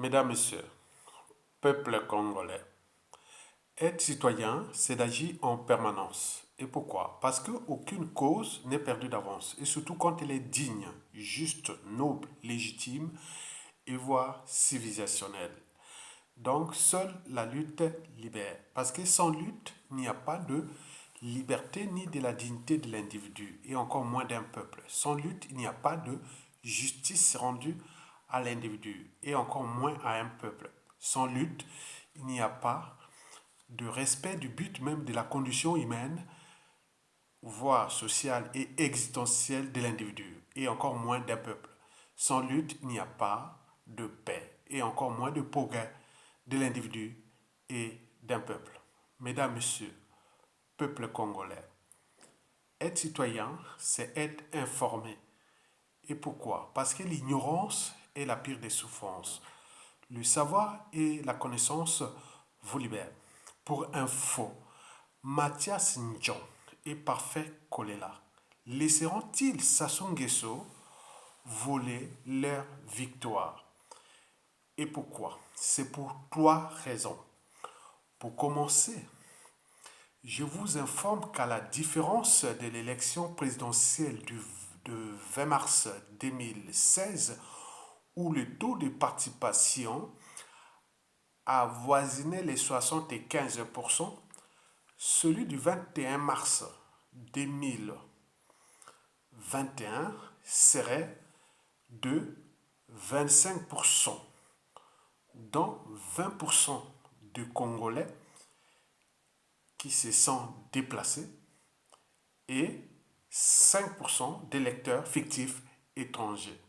Mesdames, Messieurs, peuple congolais, être citoyen, c'est d'agir en permanence. Et pourquoi? Parce qu'aucune cause n'est perdue d'avance. Et surtout quand elle est digne, juste, noble, légitime et voire civilisationnelle. Donc, seule la lutte libère. Parce que sans lutte, il n'y a pas de liberté ni de la dignité de l'individu, et encore moins d'un peuple. Sans lutte, il n'y a pas de justice rendue à l'individu, et encore moins à un peuple. Sans lutte, il n'y a pas de respect du but même de la condition humaine, voire sociale et existentielle de l'individu, et encore moins d'un peuple. Sans lutte, il n'y a pas de paix, et encore moins de progrès de l'individu et d'un peuple. Mesdames, Messieurs, peuple congolais, être citoyen, c'est être informé. Et pourquoi? Parce que l'ignorance est la pire des souffrances. Le savoir et la connaissance vous libèrent. Pour info, Mathias Ndjon et Parfait Kolela laisseront-ils Sassou Nguesso voler leur victoire? Et pourquoi? C'est pour trois raisons. Pour commencer, je vous informe qu'à la différence de l'élection présidentielle de 20 mars 2016, où le taux de participation avoisinait les 75%, celui du 21 mars 2021 serait de 25%, dont 20% de Congolais qui se sentent déplacés et 5% d'électeurs fictifs étrangers,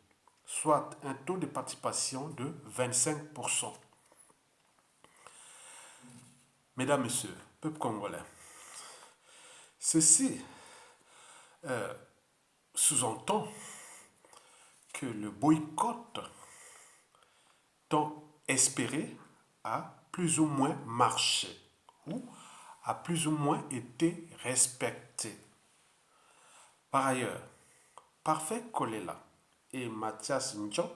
soit un taux de participation de 25%. Mesdames, Messieurs, peuple congolais, ceci sous-entend que le boycott tant espéré a plus ou moins marché ou a plus ou moins été respecté. Par ailleurs, Parfait Kolela et Mathias Ndjon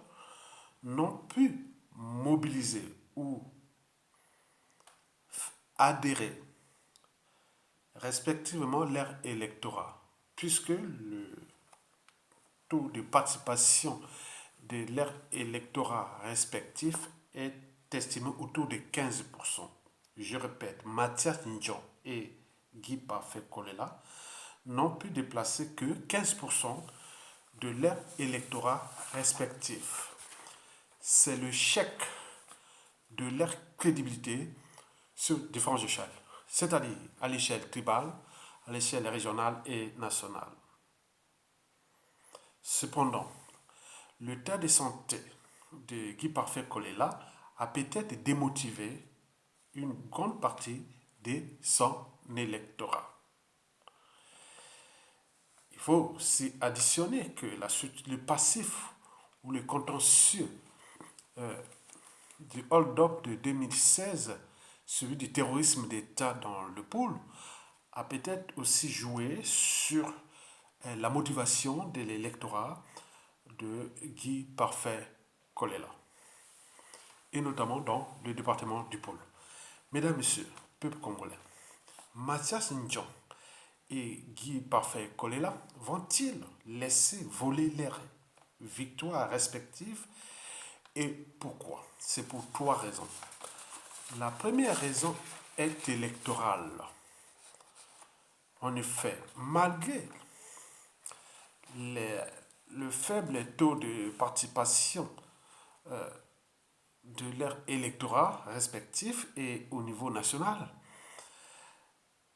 n'ont pu mobiliser ou adhérer respectivement leur électorat, puisque le taux de participation de leur électorat respectif est estimé autour de 15%. Je répète, Mathias Ndjon et Guy Parfait Kolela n'ont pu déplacer que 15% de leur électorat respectif. C'est le chèque de leur crédibilité sur différentes échelles, c'est-à-dire à l'échelle tribale, à l'échelle régionale et nationale. Cependant, l'état de santé de Guy Parfait Kolela a peut-être démotivé une grande partie de son électorat. Il faut aussi additionner que le passif ou le contentieux du hold-up de 2016, celui du terrorisme d'État dans le pôle, a peut-être aussi joué sur la motivation de l'électorat de Guy Parfait Kolela, et notamment dans le département du pôle. Mesdames, Messieurs, peuple congolais, Mathias Ndjon et Guy Parfait Kolela vont-ils laisser voler leurs victoires respectives? Et pourquoi? C'est pour trois raisons. La première raison est électorale. En effet, malgré les- le faible taux de participation de leur électorat respectif et au niveau national,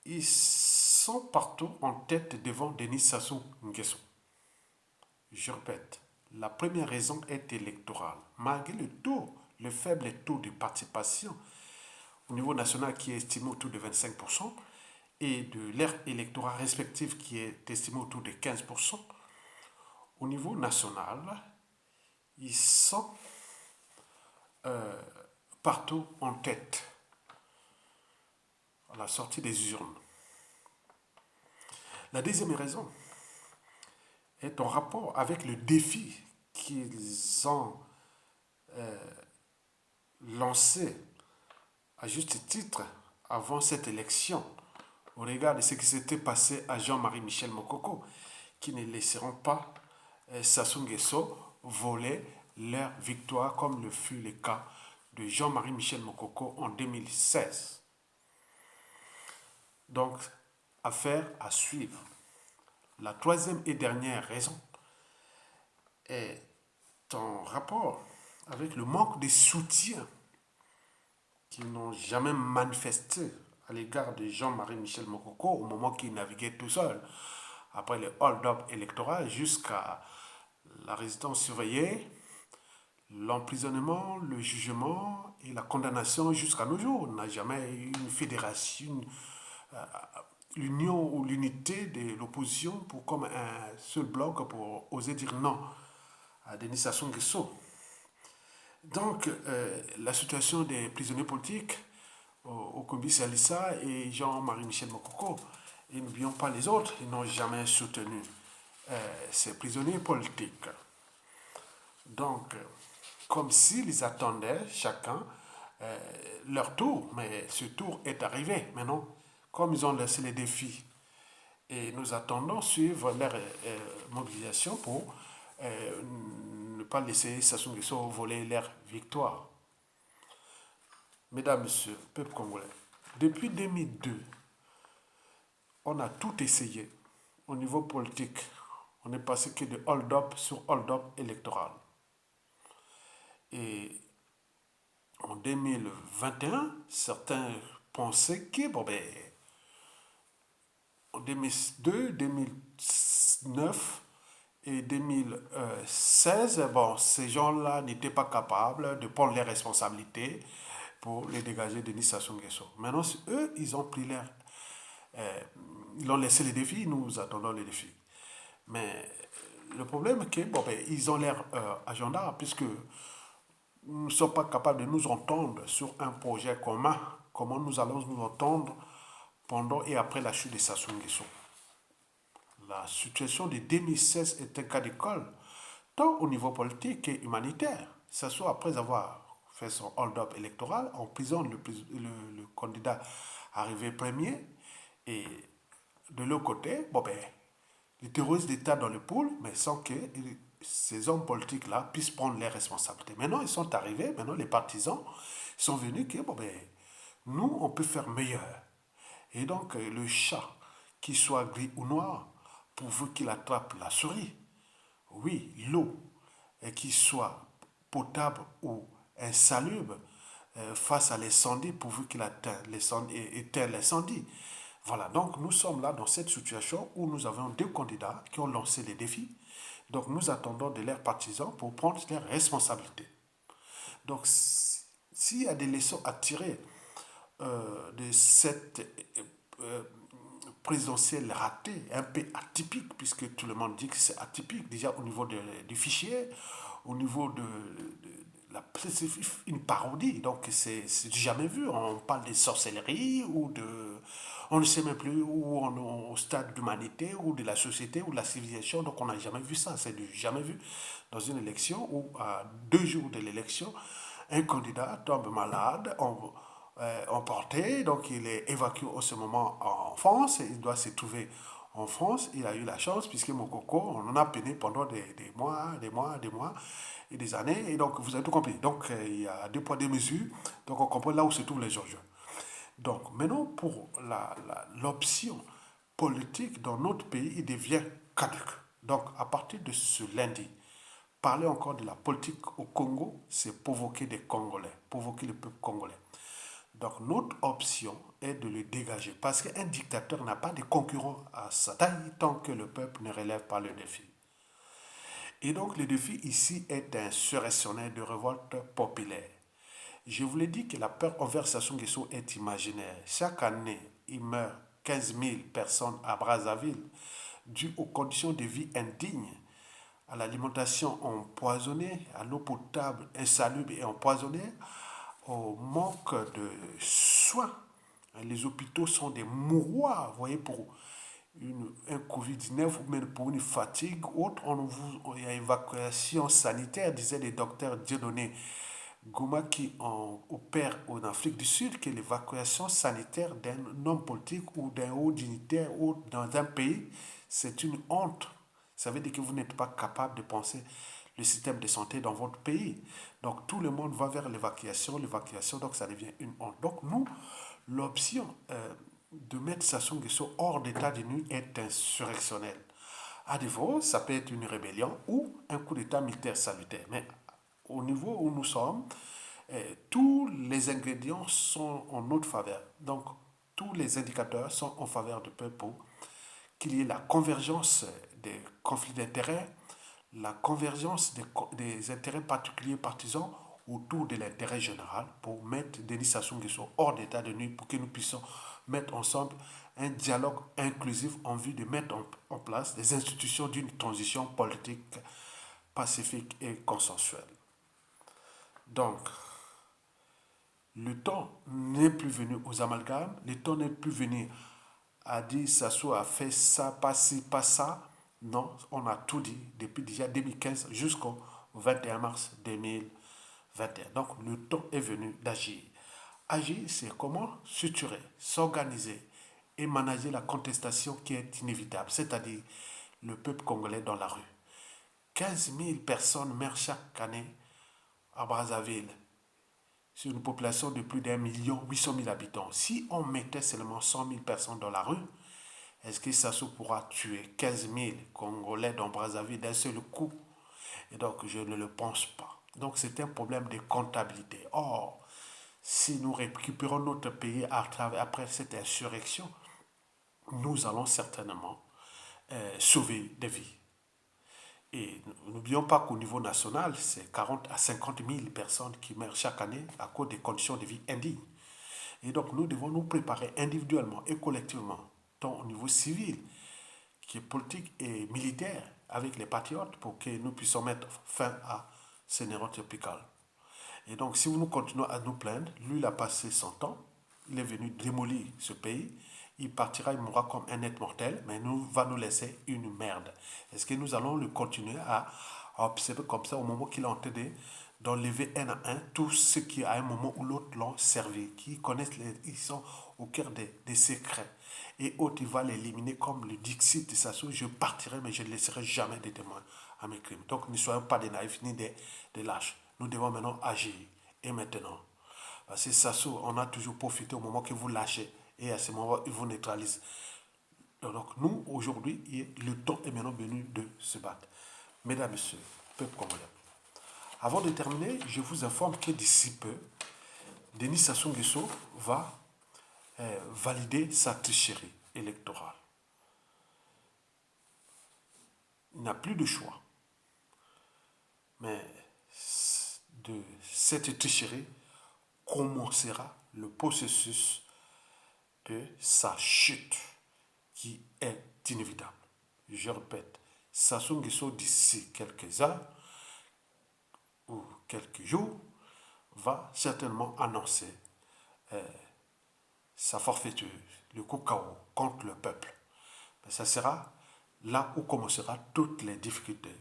ils sont partout en tête devant Denis Sassou Nguesso. Je répète, la première raison est électorale. Malgré le faible taux de participation au niveau national qui est estimé autour de 25% et de leur électorat respectif qui est estimé autour de 15%, au niveau national, ils sont partout en tête à la sortie des urnes. La deuxième raison est en rapport avec le défi qu'ils ont lancé à juste titre avant cette élection au regard de ce qui s'était passé à Jean-Marie Michel Mokoko, qui ne laisseront pas Sassou Nguesso voler leur victoire comme le fut le cas de Jean-Marie Michel Mokoko en 2016. Donc, affaire à suivre. La troisième et dernière raison est en rapport avec le manque de soutien qu'ils n'ont jamais manifesté à l'égard de Jean-Marie Michel Mokoko au moment qu'il naviguait tout seul, après le hold-up électoral jusqu'à la résidence surveillée, l'emprisonnement, le jugement et la condamnation jusqu'à nos jours. On n'a jamais eu une fédération, l'union ou l'unité de l'opposition pour comme un seul bloc pour oser dire non à Denis Sassou Nguesso. Donc, la situation des prisonniers politiques au Kobi Salissa et Jean-Marie Michel Mokoko, et n'oublions pas les autres, ils n'ont jamais soutenu ces prisonniers politiques. Donc, comme s'ils attendaient chacun leur tour, mais ce tour est arrivé maintenant, comme ils ont laissé les défis. Et nous attendons suivre leur mobilisation pour ne pas laisser Sassou Nguesso voler leur victoire. Mesdames, Messieurs, peuple congolais, depuis 2002, on a tout essayé au niveau politique. On est passé que de hold-up sur hold-up électoral. Et en 2021, certains pensaient que, bon ben, en 2002, 2009 et 2016, bon, ces gens-là n'étaient pas capables de prendre les responsabilités pour les dégager de Denis Sassou Nguesso. Maintenant, eux, ils ont pris leur... ils ont laissé les défis, nous attendons les défis. Mais le problème est que, bon, ben, ils ont leur agenda, puisque nous ne sommes pas capables de nous entendre sur un projet commun. Comment nous allons nous entendre pendant et après la chute de Sassou Nguesso? La situation de 2016 est un cas d'école, tant au niveau politique qu'humanitaire. Ce soit après avoir fait son hold-up électoral, en prison le candidat arrivé premier, et de l'autre côté, bon ben, les terroristes d'État dans le pool, mais sans que ces hommes politiques-là puissent prendre les responsabilités. Maintenant, ils sont arrivés, maintenant les partisans sont venus que, bon ben, nous, on peut faire meilleur. Et donc, le chat, qu'il soit gris ou noir, pourvu qu'il attrape la souris, oui, l'eau, et qu'il soit potable ou insalubre, face à l'incendie, pourvu qu'il éteigne l'incendie. Voilà, donc nous sommes là dans cette situation où nous avons deux candidats qui ont lancé les défis. Donc nous attendons de leurs partisans pour prendre leurs responsabilités. Donc s'il y a des leçons à tirer de cette présidentielle ratée, un peu atypique, puisque tout le monde dit que c'est atypique, déjà au niveau du fichier, au niveau de la, c'est une parodie, donc c'est jamais vu. On parle de sorcellerie ou de... On ne sait même plus où on est au stade d'humanité ou de la société ou de la civilisation, donc on n'a jamais vu ça, c'est du jamais vu dans une élection où à 2 jours de l'élection, un candidat tombe malade, emporté, donc il est évacué en ce moment en France, il doit se trouver en France. Il a eu la chance, puisque Mokoko, on en a peiné pendant des mois, des mois et des années, et donc vous avez tout compris. Donc il y a deux poids, deux mesures, donc on comprend là où se trouvent les enjeux. Donc maintenant, pour l'option politique dans notre pays, il devient caduque. Donc à partir de ce lundi, parler encore de la politique au Congo, c'est provoquer des Congolais, provoquer le peuple congolais. Donc notre option est de le dégager, parce qu'un dictateur n'a pas de concurrent à sa taille tant que le peuple ne relève pas le défi. Et donc le défi ici est insurrectionnel de révolte populaire. Je vous l'ai dit que la peur envers Sassou Nguesso est imaginaire. Chaque année, il meurt 15 000 personnes à Brazzaville dû aux conditions de vie indignes, à l'alimentation empoisonnée, à l'eau potable insalubre et empoisonnée, au manque de soins. Les hôpitaux sont des mouroirs, vous voyez, pour un Covid-19 ou même pour une fatigue autre. Il y a évacuation sanitaire, disaient les docteurs Dieudonné Gouma qui opère en Afrique du Sud, que l'évacuation sanitaire d'un homme politique ou d'un haut dignitaire ou dans un pays, c'est une honte. Ça veut dire que vous n'êtes pas capable de penser le système de santé dans votre pays. Donc tout le monde va vers l'évacuation, donc ça devient une honte. Donc nous, l'option de mettre Sassou Nguesso hors d'état de nuit est insurrectionnelle. À défaut, ça peut être une rébellion ou un coup d'état militaire salutaire. Mais au niveau où nous sommes, tous les ingrédients sont en notre faveur. Donc, tous les indicateurs sont en faveur du peuple pour qu'il y ait la convergence des conflits d'intérêts, la convergence des intérêts particuliers partisans autour de l'intérêt général pour mettre Denis Sassou Nguesso hors d'état de nuit pour que nous puissions mettre ensemble un dialogue inclusif en vue de mettre en place des institutions d'une transition politique pacifique et consensuelle. Donc, le temps n'est plus venu aux amalgames, le temps n'est plus venu à dire Sassou a fait ça, pas ci, pas ça. Non, on a tout dit depuis déjà 2015 jusqu'au 21 mars 2021. Donc le temps est venu d'agir. Agir, c'est comment structurer, s'organiser et manager la contestation qui est inévitable, c'est-à-dire le peuple congolais dans la rue. 15 000 personnes meurent chaque année à Brazzaville, sur une population de plus d'1,8 million habitants. Si on mettait seulement 100 000 personnes dans la rue, est-ce que Sassou pourra tuer 15 000 Congolais dans Brazzaville d'un seul coup? Et donc, je ne le pense pas. Donc, c'est un problème de comptabilité. Or, si nous récupérons notre pays après cette insurrection, nous allons certainement sauver des vies. Et n'oublions pas qu'au niveau national, c'est 40 à 50 000 personnes qui meurent chaque année à cause des conditions de vie indignes. Et donc nous devons nous préparer individuellement et collectivement, tant au niveau civil, qui est politique et militaire, avec les patriotes, pour que nous puissions mettre fin à ces néotropical. Et donc si nous continuons à nous plaindre, lui il a passé son temps, il est venu démolir ce pays, il partira, il mourra comme un être mortel, mais nous va nous laisser une merde. Est-ce que nous allons le continuer à observer comme ça au moment qu'il est en train d'enlever un à un tous ceux qui à un moment ou l'autre l'ont servi, qui connaissent, ils sont au cœur des secrets. Et autres, il va l'éliminer comme le Dixit de Sassou, je partirai mais je ne laisserai jamais de témoins à mes crimes. Donc ne soyons pas des naïfs ni des lâches. Nous devons maintenant agir. Et maintenant, parce que Sassou, on a toujours profité au moment que vous lâchez. Et à ce moment, il vous neutralise. Donc nous, aujourd'hui, le temps est maintenant venu de se battre. Mesdames, Messieurs, peuple congolais. Avant de terminer, je vous informe que d'ici peu, Denis Sassou Nguesso va valider sa tricherie électorale. Il n'a plus de choix. Mais de cette tricherie commencera le processus de sa chute qui est inévitable. Je répète, Sassou Nguesso d'ici quelques heures ou quelques jours va certainement annoncer sa forfaiture, le coup KO contre le peuple. Mais ça sera là où commencera toutes les difficultés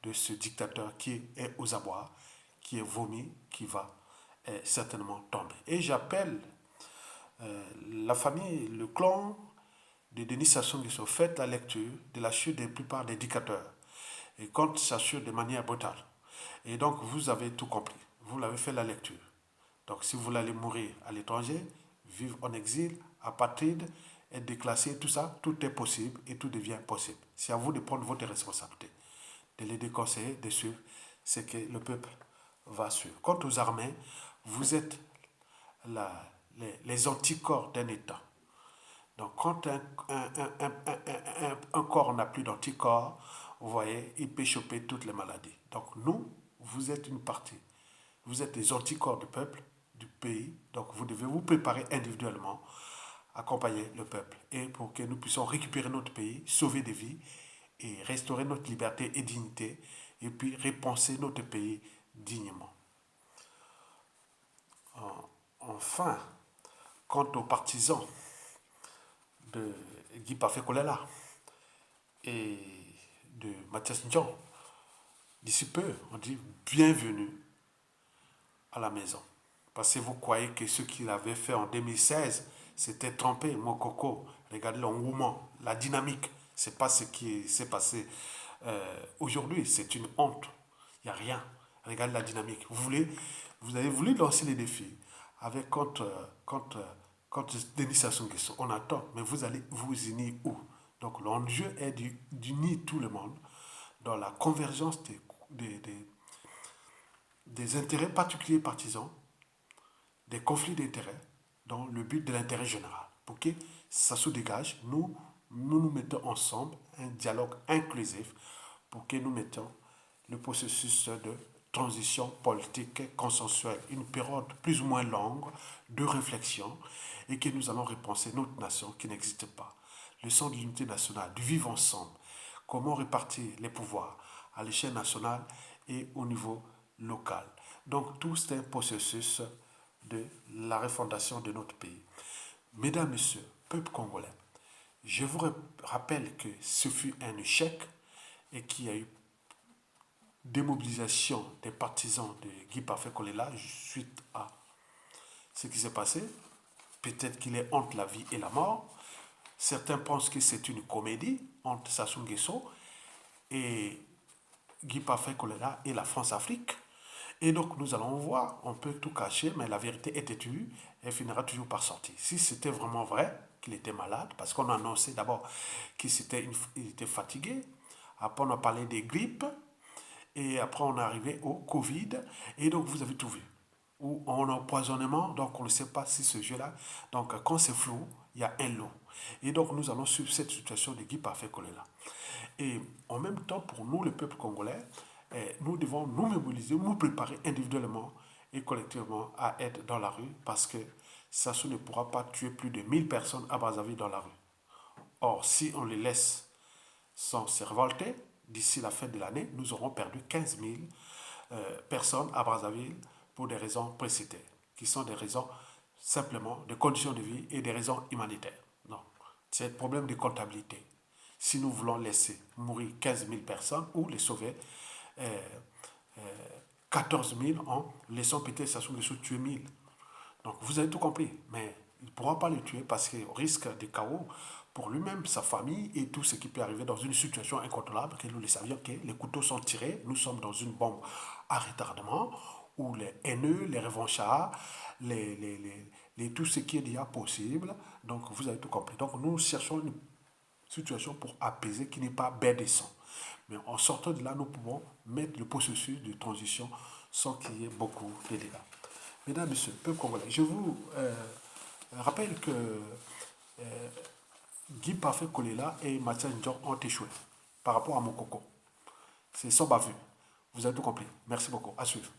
de ce dictateur qui est aux abois, qui est vomi, qui va certainement tomber. Et j'appelle la famille, le clan de Denis Sassou Nguesso, faites la lecture de la chute de la plupart des dictateurs et contre sa chute de manière brutale. Et donc vous avez tout compris, vous l'avez fait la lecture. Donc si vous voulez mourir à l'étranger, vivre en exil, apatride, être déclassé, tout ça, tout est possible et tout devient possible. C'est à vous de prendre votre responsabilité, de les déconseiller, de suivre ce que le peuple va suivre. Quant aux armées, vous êtes les anticorps d'un État. Donc quand un corps n'a plus d'anticorps, vous voyez, il peut choper toutes les maladies. Donc nous, vous êtes une partie. Vous êtes les anticorps du peuple, du pays. Donc vous devez vous préparer individuellement, accompagner le peuple. Et pour que nous puissions récupérer notre pays, sauver des vies et restaurer notre liberté et dignité. Et puis repenser notre pays dignement. Enfin, quant aux partisans de Guy Parfait Kolela et de Mathias Ndion, d'ici peu, on dit bienvenue à la maison. Parce que vous croyez que ce qu'il avait fait en 2016, c'était tromper Mokoko. Regardez l'engouement, la dynamique. C'est pas ce qui s'est passé aujourd'hui. C'est une honte. Il n'y a rien. Regardez la dynamique. Vous avez voulu lancer les défis avec contre Denis Sassou Nguesso. On attend, mais vous allez vous unir où? Donc l'enjeu est d'unir tout le monde dans la convergence des, des- des intérêts particuliers partisans, des conflits d'intérêts, dans le but de l'intérêt général. Pour que ça se dégage, nous mettons ensemble un dialogue inclusif pour que nous mettons le processus de transition politique consensuelle, une période plus ou moins longue de réflexion et que nous allons repenser notre nation qui n'existe pas. Le sens de l'unité nationale, du vivre ensemble, comment répartir les pouvoirs à l'échelle nationale et au niveau local. Donc tout c'est un processus de la refondation de notre pays. Mesdames, Messieurs, peuple congolais, je vous rappelle que ce fut un échec et qu'il y a eu démobilisation des partisans de Guy Parfait Kolela suite à ce qui s'est passé. Peut-être qu'il est entre la vie et la mort. Certains pensent que c'est une comédie entre Sassou Nguesso et Guy Parfait Kolela et la France-Afrique. Et donc nous allons voir, on peut tout cacher, mais la vérité est têtue, elle finira toujours par sortir. Si c'était vraiment vrai qu'il était malade, parce qu'on a annoncé d'abord qu'il était fatigué, après on a parlé des grippes, et après on est arrivé au Covid, et donc vous avez tout vu. Ou en empoisonnement, donc on ne sait pas si ce jeu-là, donc quand c'est flou, il y a un lot. Et donc nous allons suivre cette situation de Guy Parfait Kolela. Et en même temps, pour nous, le peuple congolais, nous devons nous mobiliser, nous préparer individuellement et collectivement à être dans la rue parce que Sassou ne pourra pas tuer plus de 1000 personnes à Brazzaville dans la rue. Or, si on les laisse sans se révolter, d'ici la fin de l'année, nous aurons perdu 15 000 personnes à Brazzaville pour des raisons précitées, qui sont des raisons simplement de conditions de vie et des raisons humanitaires. Non, c'est un problème de comptabilité. Si nous voulons laisser mourir 15 000 personnes ou les sauver 14 000 en laissant peut-être Sassou Nguesso tuer 1000. Donc vous avez tout compris, mais il ne pourra pas le tuer parce qu'il risque de chaos pour lui-même, sa famille et tout ce qui peut arriver dans une situation incontrôlable, que nous le savions que les couteaux sont tirés, nous sommes dans une bombe à retardement où les haineux, les revanchards, tout ce qui est déjà possible, donc vous avez tout compris. Donc nous cherchons une situation pour apaiser qui n'est pas baies-de-sang. Mais en sortant de là, nous pouvons mettre le processus de transition sans qu'il y ait beaucoup de dégâts. Mesdames, Messieurs, peuple congolais, je vous rappelle que Guy Parfait Kolela et Mathias Njok ont échoué par rapport à Mokoko. C'est sans bavure. Vous avez tout compris. Merci beaucoup. À suivre.